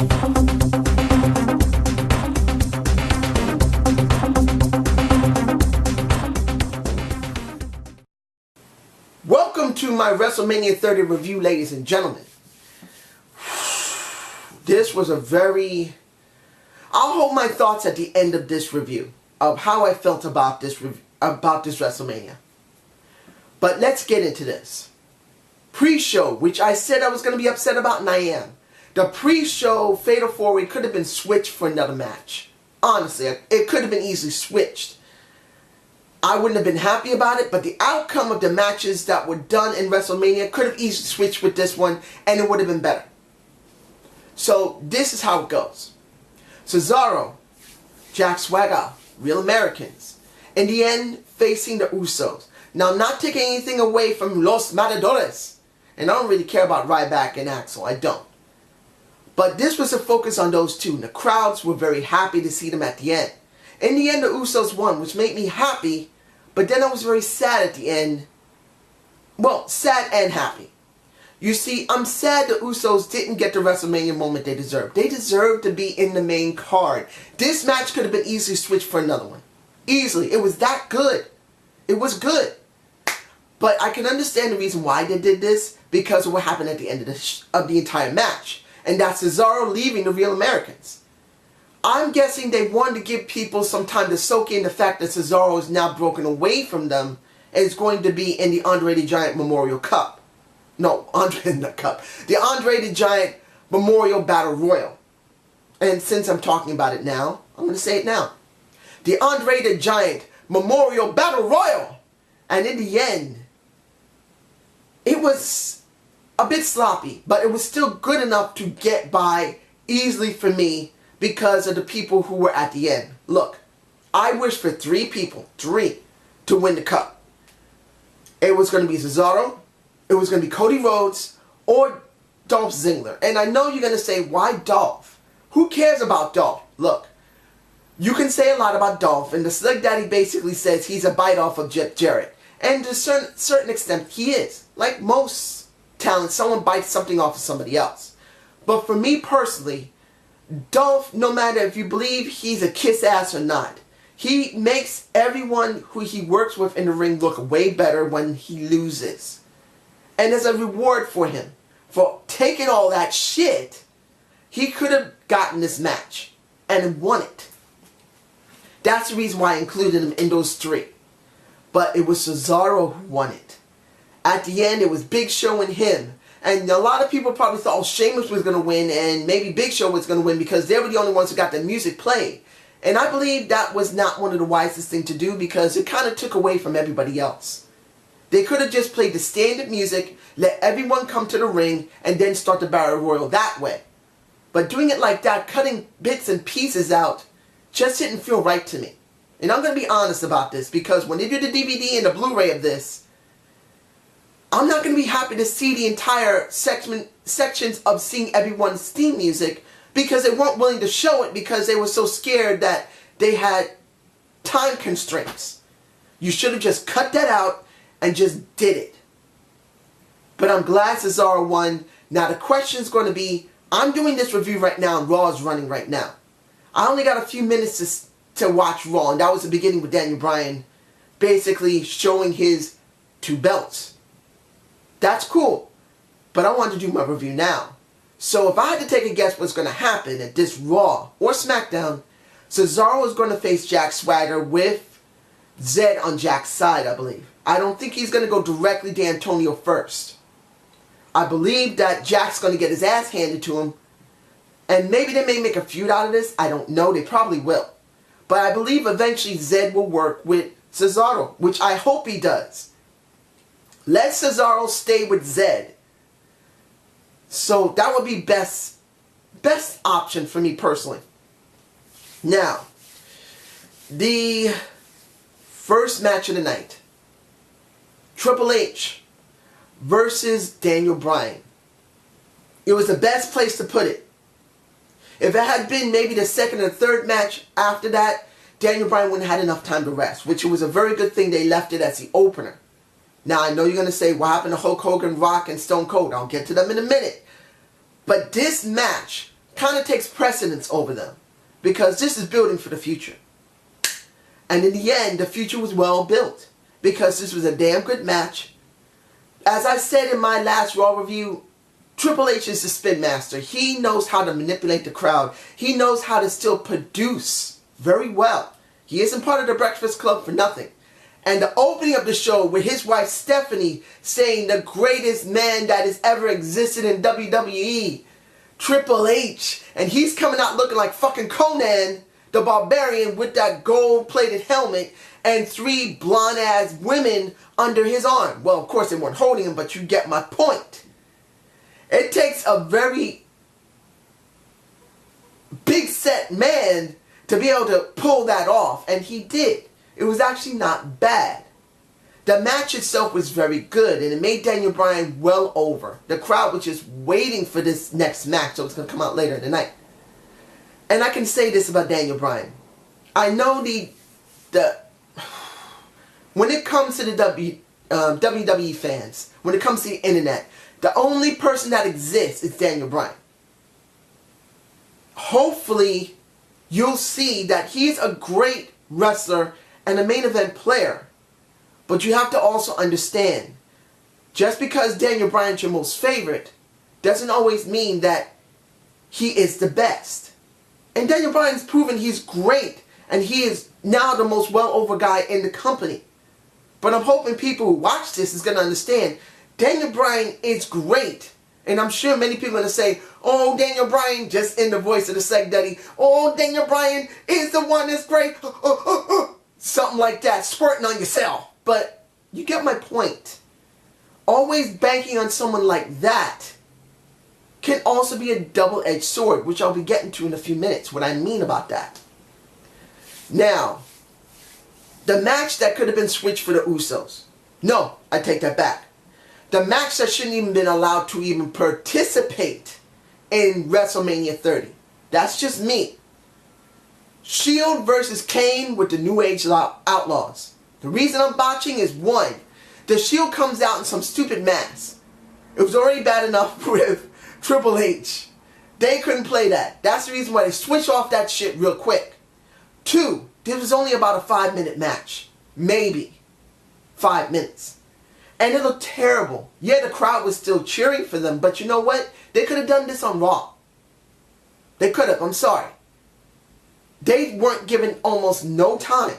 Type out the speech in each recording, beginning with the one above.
Welcome to my WrestleMania 30 review, ladies and gentlemen. This was a very... I'll hold my thoughts at the end of this review of how I felt about this WrestleMania. But let's get into this. Pre-show, which I said I was going to be upset about, and I am. The pre-show Fatal 4-Way could have been switched for another match. Honestly, it could have been easily switched. I wouldn't have been happy about it, but the outcome of the matches that were done in WrestleMania could have easily switched with this one, and it would have been better. So, this is how it goes. Cesaro, Jack Swagger, Real Americans, in the end, facing the Usos. Now, I'm not taking anything away from Los Matadores, and I don't really care about Ryback and Axel, I don't. But this was a focus on those two, and the crowds were very happy to see them at the end. In the end, the Usos won, which made me happy, but then I was very sad at the end. Well, sad and happy. You see, I'm sad the Usos didn't get the WrestleMania moment they deserved. They deserved to be in the main card. This match could have been easily switched for another one. Easily. It was that good. It was good. But I can understand the reason why they did this, because of what happened at the end of the entire match. And that's Cesaro leaving the Real Americans. I'm guessing they wanted to give people some time to soak in the fact that Cesaro is now broken away from them and is going to be in the Andre the Giant Memorial Cup. No, the Andre the Giant Memorial Battle Royal. And since I'm talking about it now, I'm going to say it now. The Andre the Giant Memorial Battle Royal. And in the end, it was a bit sloppy, but it was still good enough to get by easily for me, because of the people who were at the end. Look, I wish for three people, to win the cup. It was going to be Cesaro, it was going to be Cody Rhodes, or Dolph Ziggler. And I know you're going to say, why Dolph? Who cares about Dolph? Look, you can say a lot about Dolph, and the Slick Daddy basically says he's a bite off of Jeff Jarrett. And to a certain extent, he is. Like most talent, someone bites something off of somebody else. But for me personally, Dolph, no matter if you believe he's a kiss ass or not, he makes everyone who he works with in the ring look way better when he loses. And as a reward for him, for taking all that shit, he could have gotten this match and won it. That's the reason why I included him in those three. But it was Cesaro who won it. At the end, it was Big Show and him. And a lot of people probably thought, oh, Sheamus was going to win and maybe Big Show was going to win because they were the only ones who got the music played. And I believe that was not one of the wisest things to do because it kind of took away from everybody else. They could have just played the standard music, let everyone come to the ring, and then start the Battle Royal that way. But doing it like that, cutting bits and pieces out, just didn't feel right to me. And I'm going to be honest about this because when they do the DVD and the Blu-ray of this, I'm not going to be happy to see the entire sections of seeing everyone's theme music because they weren't willing to show it because they were so scared that they had time constraints. You should have just cut that out and just did it. But I'm glad Cesaro won. Now the question is going to be, I'm doing this review right now and Raw is running right now. I only got a few minutes to watch Raw, and that was the beginning with Daniel Bryan basically showing his 2 belts. That's cool, but I want to do my review now. So if I had to take a guess what's going to happen at this Raw or SmackDown, Cesaro is going to face Jack Swagger with Zed on Jack's side, I believe. I don't think he's going to go directly to Antonio first. I believe that Jack's going to get his ass handed to him, and maybe they may make a feud out of this. I don't know. They probably will. But I believe eventually Zed will work with Cesaro, which I hope he does. Let Cesaro stay with Zed. So that would be best option for me personally. Now, the first match of the night. Triple H versus Daniel Bryan. It was the best place to put it. If it had been maybe the second or third match after that, Daniel Bryan wouldn't have had enough time to rest, which was a very good thing they left it as the opener. Now, I know you're going to say, what happened to Hulk Hogan, Rock, and Stone Cold? I'll get to them in a minute. But this match kind of takes precedence over them. Because this is building for the future. And in the end, the future was well built. Because this was a damn good match. As I said in my last Raw review, Triple H is the spin master. He knows how to manipulate the crowd. He knows how to still produce very well. He isn't part of the Breakfast Club for nothing. And the opening of the show with his wife Stephanie saying the greatest man that has ever existed in WWE, Triple H. And he's coming out looking like fucking Conan the Barbarian with that gold-plated helmet and 3 blonde-ass women under his arm. Well, of course they weren't holding him, but you get my point. It takes a very big-set man to be able to pull that off, and he did. It was actually not bad. The match itself was very good, and it made Daniel Bryan well over. The crowd was just waiting for this next match, so it's going to come out later in the night. And I can say this about Daniel Bryan. I know when it comes to the WWE fans, when it comes to the internet, the only person that exists is Daniel Bryan. Hopefully, you'll see that he's a great wrestler and a main event player. But you have to also understand, just because Daniel Bryan's your most favorite, doesn't always mean that he is the best. And Daniel Bryan's proven he's great, and he is now the most well-over guy in the company. But I'm hoping people who watch this is going to understand, Daniel Bryan is great. And I'm sure many people are going to say, oh, Daniel Bryan, just in the voice of the Seg Daddy, oh, Daniel Bryan is the one that's great. Something like that, squirting on yourself. But you get my point. Always banking on someone like that can also be a double-edged sword, which I'll be getting to in a few minutes, what I mean about that. Now, the match that could have been switched for the Usos. No, I take that back. The match that shouldn't even been allowed to even participate in WrestleMania 30. That's just me. Shield versus Kane with the New Age Outlaws. The reason I'm botching is, one, the Shield comes out in some stupid mask. It was already bad enough with Triple H. They couldn't play that. That's the reason why they switched off that shit real quick. 2, this was only about a 5-minute match. Maybe 5 minutes. And it looked terrible. Yeah, the crowd was still cheering for them, but you know what? They could have done this on Raw. They could have, I'm sorry. They weren't given almost no time.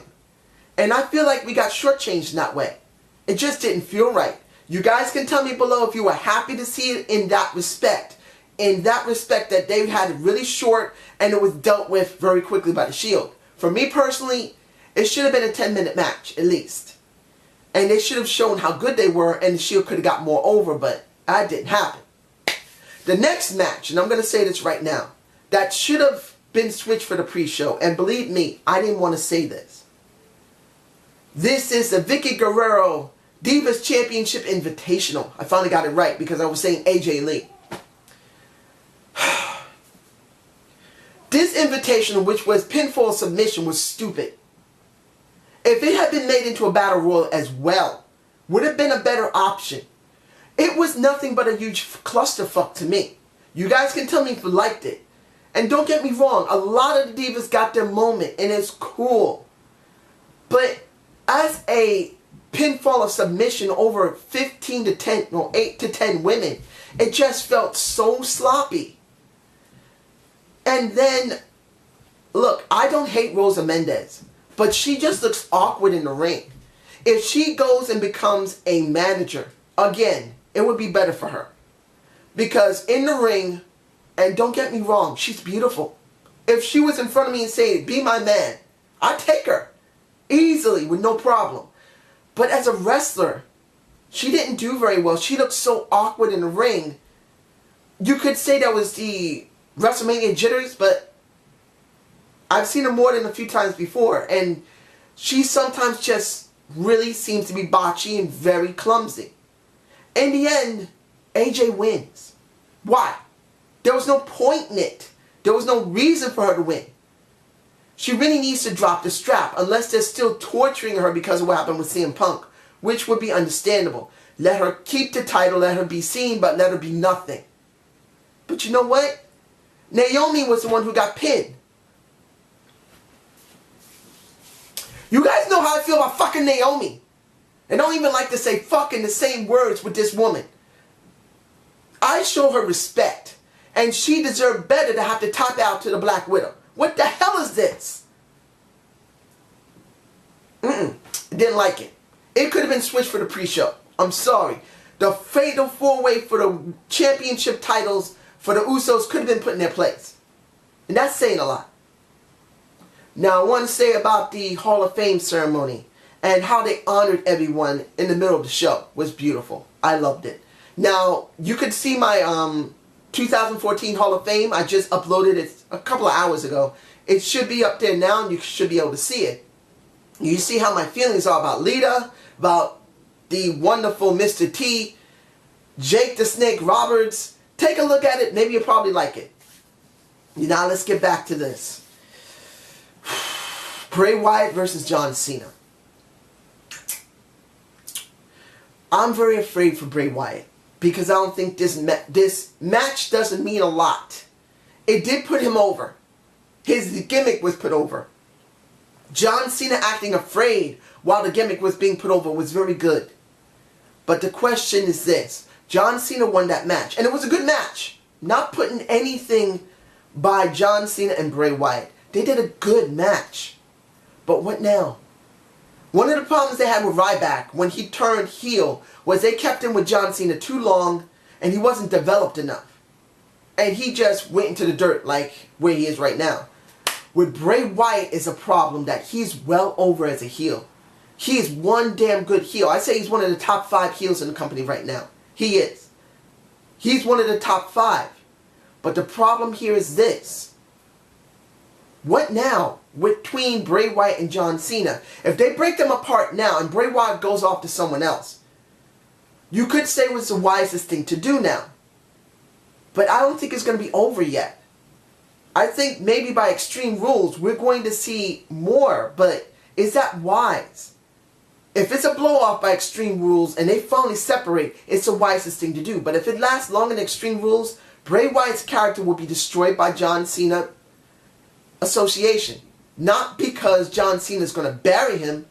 And I feel like we got shortchanged in that way. It just didn't feel right. You guys can tell me below if you were happy to see it in that respect. In that respect that they had it really short and it was dealt with very quickly by the Shield. For me personally, it should have been a 10-minute match, at least. And they should have shown how good they were and the Shield could have got more over, but that didn't happen. The next match, and I'm going to say this right now, that should have been switched for the pre-show, and believe me, I didn't want to say this. This is the Vicky Guerrero Divas Championship Invitational. I finally got it right because I was saying AJ Lee. This invitational, which was pinfall submission, was stupid. If it had been made into a battle royal as well, would have been a better option. It was nothing but a huge clusterfuck to me. You guys can tell me if you liked it. And don't get me wrong, a lot of the divas got their moment and it's cool. But as a pinfall of submission over 15 to 10, no, 8 to 10 women, it just felt so sloppy. And then, look, I don't hate Rosa Mendez, but she just looks awkward in the ring. If she goes and becomes a manager, again, it would be better for her. Because in the ring, and don't get me wrong, she's beautiful. If she was in front of me and saying, be my man, I'd take her. Easily, with no problem. But as a wrestler, she didn't do very well. She looked so awkward in the ring. You could say that was the WrestleMania jitters, but I've seen her more than a few times before. And she sometimes just really seems to be botchy and very clumsy. In the end, AJ wins. Why? There was no point in it. There was no reason for her to win. She really needs to drop the strap unless they're still torturing her because of what happened with CM Punk, which would be understandable. Let her keep the title, let her be seen, but let her be nothing. But you know what? Naomi was the one who got pinned. You guys know how I feel about fucking Naomi. And don't even like to say fuck in the same words with this woman. I show her respect. And she deserved better to have to tap out to the Black Widow. What the hell is this? Didn't like it. It could have been switched for the pre-show. I'm sorry. The fatal four-way for the championship titles for the Usos could have been put in their place. And that's saying a lot. Now I want to say about the Hall of Fame ceremony and how they honored everyone in the middle of the show was beautiful. I loved it. Now you could see my 2014 Hall of Fame. I just uploaded it a couple of hours ago. It should be up there now and you should be able to see it. You see how my feelings are about Lita, about the wonderful Mr. T, Jake the Snake Roberts. Take a look at it. Maybe you'll probably like it. Now let's get back to this. Bray Wyatt versus John Cena. I'm very afraid for Bray Wyatt because I don't think this match doesn't mean a lot. It did put him over. His gimmick was put over. John Cena acting afraid while the gimmick was being put over was very good. But the question is this. John Cena won that match. And it was a good match. Not putting anything by John Cena and Bray Wyatt. They did a good match. But what now? One of the problems they had with Ryback when he turned heel was they kept him with John Cena too long and he wasn't developed enough. And he just went into the dirt like where he is right now. With Bray Wyatt is a problem that he's well over as a heel. He is one damn good heel. I say he's one of the top 5 heels in the company right now. He is. He's one of the top 5. But the problem here is this. What now between Bray Wyatt and John Cena? If they break them apart now and Bray Wyatt goes off to someone else, you could say it was the wisest thing to do now. But I don't think it's going to be over yet. I think maybe by Extreme Rules we're going to see more, but is that wise? If it's a blow-off by Extreme Rules and they finally separate, it's the wisest thing to do. But if it lasts long in Extreme Rules, Bray Wyatt's character will be destroyed by John Cena association. Not because John Cena is going to bury him,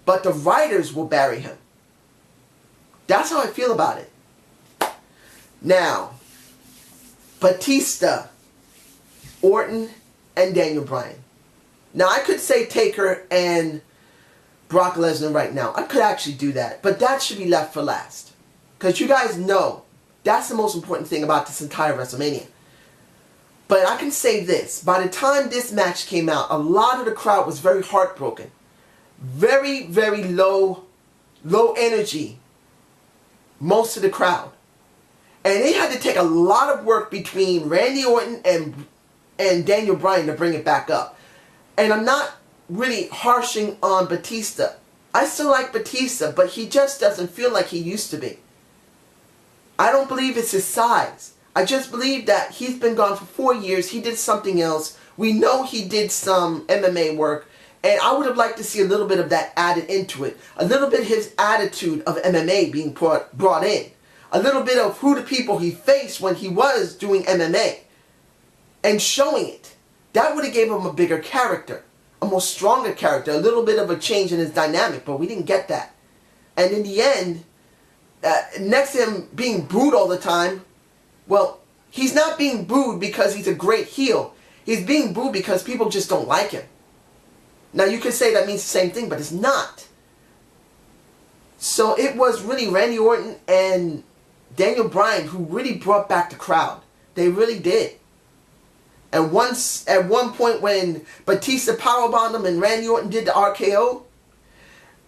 but the writers will bury him. That's how I feel about it. Now, Batista, Orton, and Daniel Bryan. Now, I could say Taker and Brock Lesnar right now. I could actually do that. But that should be left for last. Because you guys know that's the most important thing about this entire WrestleMania. But I can say this. By the time this match came out, a lot of the crowd was very heartbroken. Very, very low energy. Most of the crowd. And they had to take a lot of work between Randy Orton and Daniel Bryan to bring it back up. And I'm not really harshing on Batista. I still like Batista, but he just doesn't feel like he used to be. I don't believe it's his size. I just believe that he's been gone for 4 years. He did something else. We know he did some MMA work. And I would have liked to see a little bit of that added into it. A little bit of his attitude of MMA being brought in. A little bit of who the people he faced when he was doing MMA. And showing it. That would have gave him a bigger character. A more stronger character. A little bit of a change in his dynamic. But we didn't get that. And in the end, next to him being booed all the time, well, he's not being booed because he's a great heel. He's being booed because people just don't like him. Now you could say that means the same thing, but it's not. So it was really Randy Orton and Daniel Bryan who really brought back the crowd. They really did. And once, at one point when Batista powerbombed him and Randy Orton did the RKO,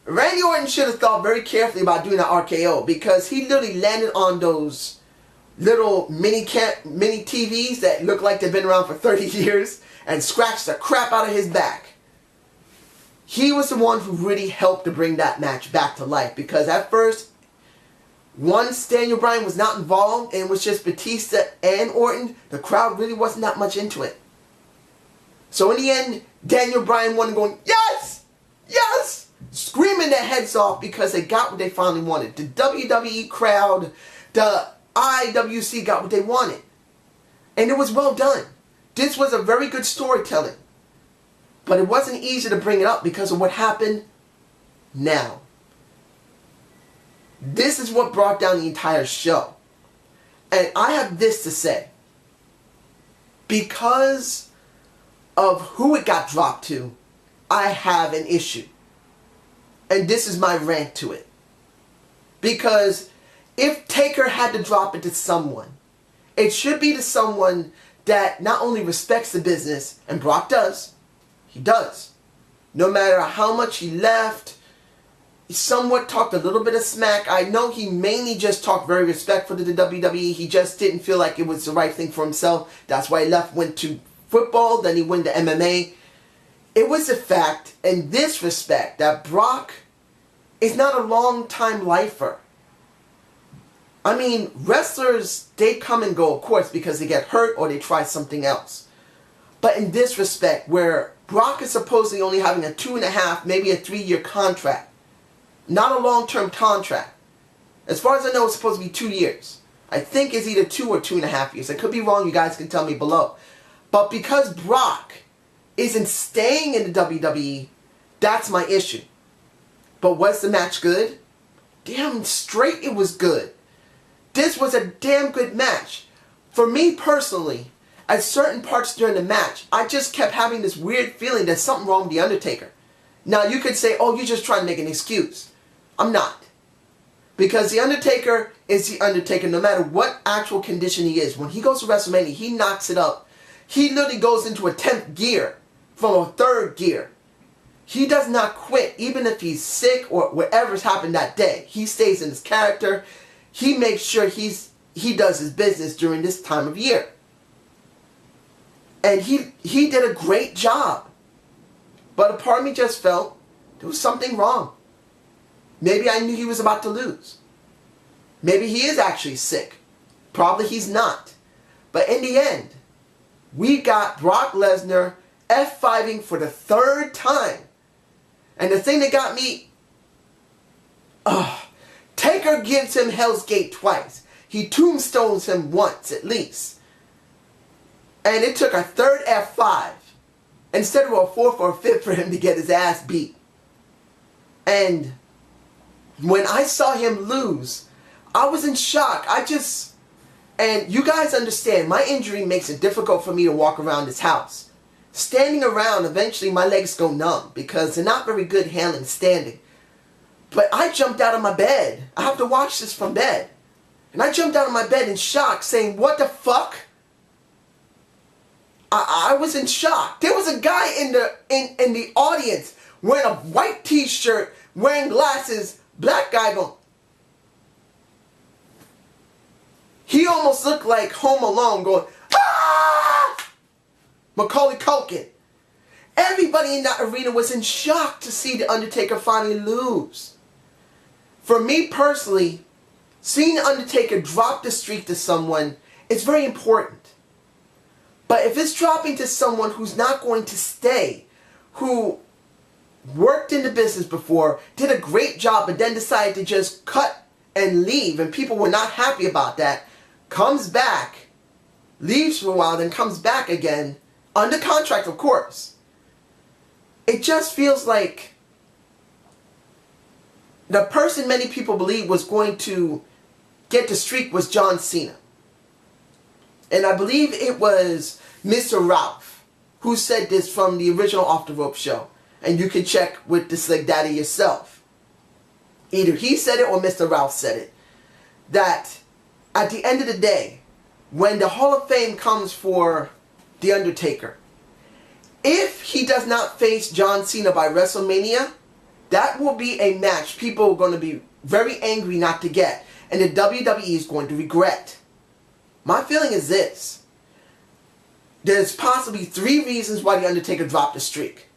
Randy Orton should have thought very carefully about doing the RKO because he literally landed on those little mini TVs that look like they've been around for 30 years and scratched the crap out of his back. He was the one who really helped to bring that match back to life because at first, once Daniel Bryan was not involved and it was just Batista and Orton, the crowd really wasn't that much into it. So in the end, Daniel Bryan won going, yes! Yes! Screaming their heads off because they got what they finally wanted. The WWE crowd, the IWC got what they wanted. And it was well done. This was a very good storytelling. But it wasn't easy to bring it up because of what happened now. This is what brought down the entire show. And I have this to say. Because of who it got dropped to, I have an issue. And this is my rant to it. Because if Taker had to drop it to someone, it should be to someone that not only respects the business, and Brock does, he does. No matter how much he left, he somewhat talked a little bit of smack. I know he mainly just talked very respectful to the WWE. He just didn't feel like it was the right thing for himself. That's why he left, went to football, then he went to MMA. It was a fact, in this respect, that Brock is not a long-time lifer. I mean, wrestlers, they come and go, of course, because they get hurt or they try something else. But in this respect, where Brock is supposedly only having a 2.5, maybe a 3-year contract, not a long-term contract. As far as I know, it's supposed to be 2 years. I think it's either 2 or 2.5 years. I could be wrong. You guys can tell me below. But because Brock isn't staying in the WWE, that's my issue. But was the match good? Damn straight it was good. This was a damn good match. For me personally, at certain parts during the match, I just kept having this weird feeling there's something wrong with The Undertaker. Now you could say, oh, you're just trying to make an excuse. I'm not. Because The Undertaker is The Undertaker no matter what actual condition he is. When he goes to WrestleMania, he knocks it up. He literally goes into a 10th gear from a 3rd gear. He does not quit even if he's sick or whatever's happened that day. He stays in his character. He makes sure he does his business during this time of year. And he did a great job. But a part of me just felt there was something wrong. Maybe I knew he was about to lose. Maybe he is actually sick. Probably he's not. But in the end, we got Brock Lesnar F5ing for the 3rd time. And the thing that got me... Taker gives him Hell's Gate twice. He tombstones him once at least. And it took a 3rd F5 instead of a 4th or 5th for him to get his ass beat. And when I saw him lose, I was in shock. And you guys understand, my injury makes it difficult for me to walk around this house. Standing around, eventually my legs go numb because they're not very good handling standing. But I jumped out of my bed. I have to watch this from bed. And I jumped out of my bed in shock saying, what the fuck? I was in shock. There was a guy in the audience wearing a white t-shirt, wearing glasses, black guy going. He almost looked like Home Alone going, ah! Macaulay Culkin. Everybody in that arena was in shock to see The Undertaker finally lose. For me personally, seeing The Undertaker drop the streak to someone is very important. But if it's dropping to someone who's not going to stay, who worked in the business before, did a great job, but then decided to just cut and leave, and people were not happy about that, comes back, leaves for a while, then comes back again, under contract of course. It just feels like the person many people believe was going to get the streak was John Cena. And I believe it was Mr. Ralph who said this from the original Off the Rope show. And you can check with the Slick Daddy yourself. Either he said it or Mr. Ralph said it. That at the end of the day, when the Hall of Fame comes for The Undertaker, if he does not face John Cena by WrestleMania, that will be a match people are going to be very angry not to get. And the WWE is going to regret. My feeling is this. There's possibly 3 reasons why The Undertaker dropped the streak.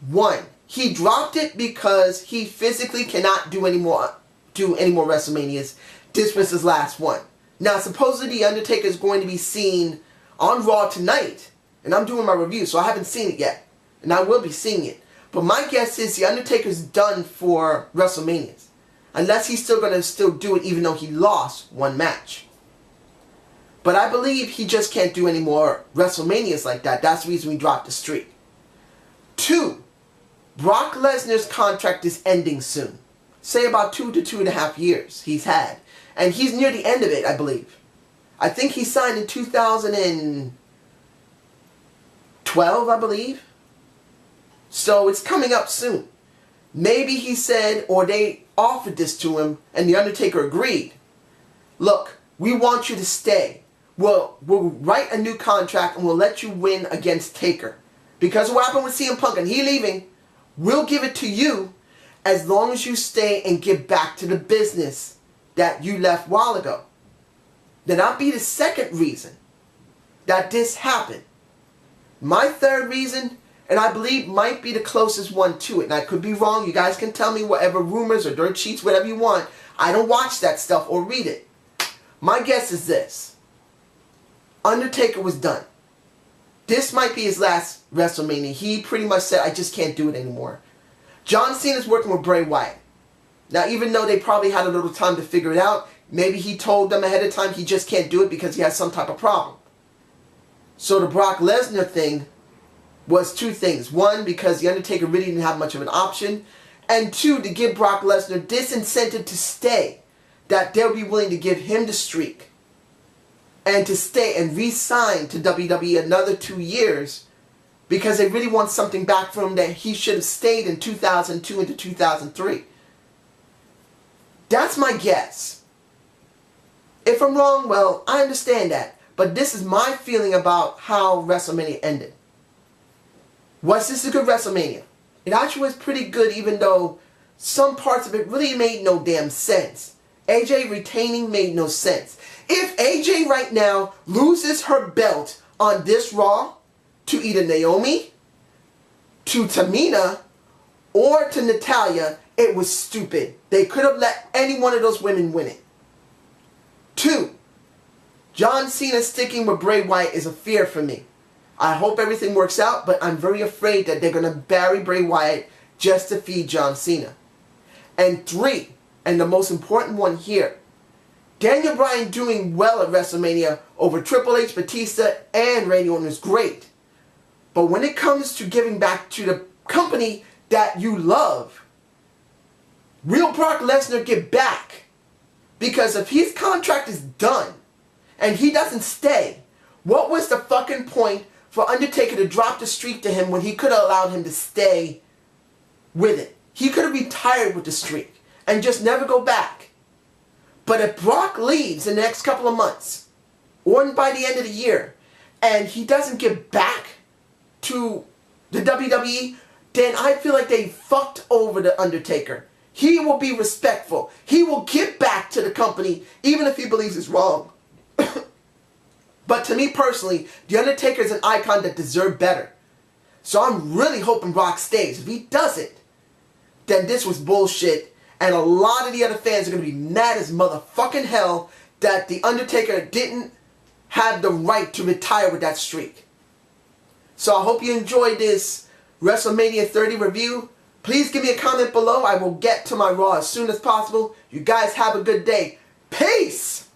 1, he dropped it because he physically cannot do any more WrestleManias. This was his last one. Now, supposedly The Undertaker is going to be seen on Raw tonight. And I'm doing my review, so I haven't seen it yet. And I will be seeing it. But my guess is The Undertaker's done for WrestleManias. Unless he's still going to do it even though he lost one match. But I believe he just can't do any more WrestleManias like that. That's the reason we dropped the streak. 2, Brock Lesnar's contract is ending soon. Say about 2 to 2.5 years he's had. And he's near the end of it, I believe. I think he signed in 2012, I believe. So it's coming up soon. Maybe he said, or they offered this to him, and The Undertaker agreed. Look, we want you to stay. We'll write a new contract and we'll let you win against Taker. Because what happened with CM Punk and he leaving, we'll give it to you as long as you stay and get back to the business that you left a while ago. Then that'll be the second reason that this happened. My third reason, and I believe might be the closest one to it, and I could be wrong, you guys can tell me whatever rumors or dirt sheets, whatever you want. I don't watch that stuff or read it. My guess is this. Undertaker was done. This might be his last WrestleMania. He pretty much said, I just can't do it anymore. John Cena's working with Bray Wyatt. Now, even though they probably had a little time to figure it out, maybe he told them ahead of time he just can't do it because he has some type of problem. So the Brock Lesnar thing was 2 things. 1, because The Undertaker really didn't have much of an option. And 2, to give Brock Lesnar this incentive to stay. That they'll be willing to give him the streak. And to stay and re-sign to WWE another 2 years. Because they really want something back from him that he should have stayed in 2002 into 2003. That's my guess. If I'm wrong, well, I understand that. But this is my feeling about how WrestleMania ended. Was this a good WrestleMania? It actually was pretty good, even though some parts of it really made no damn sense. AJ retaining made no sense. If AJ right now loses her belt on this Raw to either Naomi, to Tamina, or to Natalya, it was stupid. They could have let any one of those women win it. 2, John Cena sticking with Bray Wyatt is a fear for me. I hope everything works out, but I'm very afraid that they're going to bury Bray Wyatt just to feed John Cena. And 3, and the most important one here, Daniel Bryan doing well at WrestleMania over Triple H, Batista, and Randy Orton is great. But when it comes to giving back to the company that you love, will Brock Lesnar get back? Because if his contract is done and he doesn't stay, what was the fucking point for Undertaker to drop the streak to him when he could have allowed him to stay with it? He could have retired with the streak and just never go back. But if Brock leaves in the next couple of months, or by the end of the year, and he doesn't get back to the WWE, then I feel like they fucked over the Undertaker. He will be respectful. He will get back to the company, even if he believes it's wrong. But to me personally, The Undertaker is an icon that deserved better. So I'm really hoping Brock stays. If he doesn't, then this was bullshit. And a lot of the other fans are going to be mad as motherfucking hell that The Undertaker didn't have the right to retire with that streak. So I hope you enjoyed this WrestleMania 30 review. Please give me a comment below. I will get to my Raw as soon as possible. You guys have a good day. Peace!